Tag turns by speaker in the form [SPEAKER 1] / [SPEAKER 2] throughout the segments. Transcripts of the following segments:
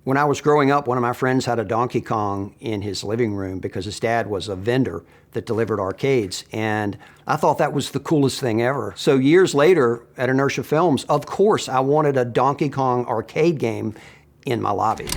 [SPEAKER 1] When I was growing up, one of my friends had a Donkey Kong in his living room because his dad was a vendor that delivered arcades. And I thought that was the coolest thing ever. So years later at Inertia Films, of course, I wanted a Donkey Kong arcade game in my lobby.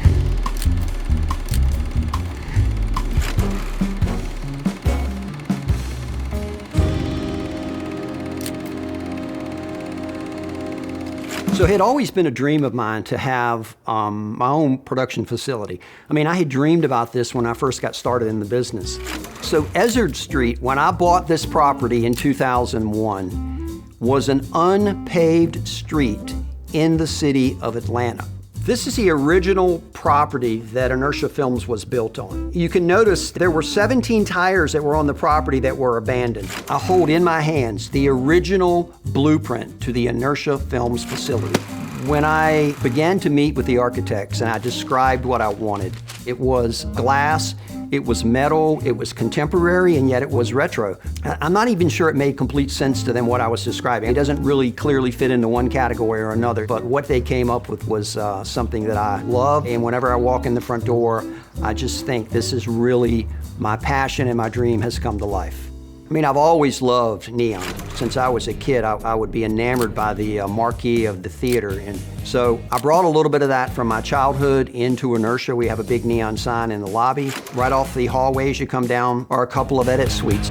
[SPEAKER 1] So it had always been a dream of mine to have my own production facility. I mean, I had dreamed about this when I first got started in the business. So Ezard Street, when I bought this property in 2001, was an unpaved street in the city of Atlanta. This is the original property that Inertia Films was built on. You can notice there were 17 tires that were on the property that were abandoned. I hold in my hands the original blueprint to the Inertia Films facility. When I began to meet with the architects and I described what I wanted, it was glass, it was metal, it was contemporary, and yet it was retro. I'm not even sure it made complete sense to them what I was describing. It doesn't really clearly fit into one category or another, but what they came up with was something that I love, and whenever I walk in the front door, I just think this is really my passion and my dream has come to life. I mean, I've always loved neon. Since I was a kid, I would be enamored by the marquee of the theater. And so I brought a little bit of that from my childhood into Inertia. We have a big neon sign in the lobby. Right off the hallway as you come down are a couple of edit suites.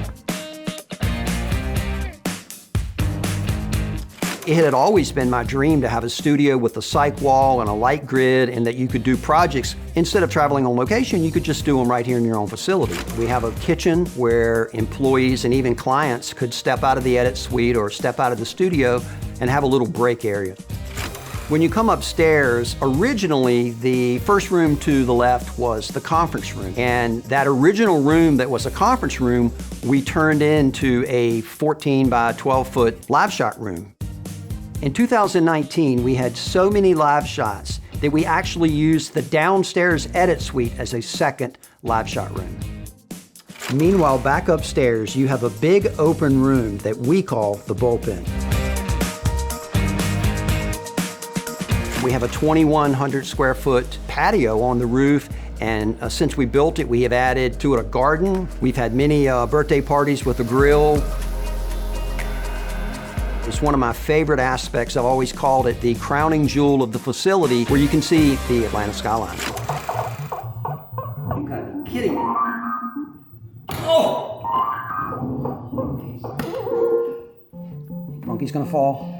[SPEAKER 1] It had always been my dream to have a studio with a cyc wall and a light grid, and that you could do projects. Instead of traveling on location, you could just do them right here in your own facility. We have a kitchen where employees and even clients could step out of the edit suite or step out of the studio and have a little break area. When you come upstairs, originally the first room to the left was the conference room. And that original room that was a conference room, we turned into a 14 by 12 foot live shot room. In 2019, we had so many live shots that we actually used the downstairs edit suite as a second live shot room. Meanwhile, back upstairs, you have a big open room that we call the bullpen. We have a 2,100 square foot patio on the roof, and since we built it, we have added to it a garden. We've had many birthday parties with a grill. It's one of my favorite aspects. I've always called it the crowning jewel of the facility, where you can see the Atlanta skyline. You gotta be kidding me. Oh! Monkey's gonna fall.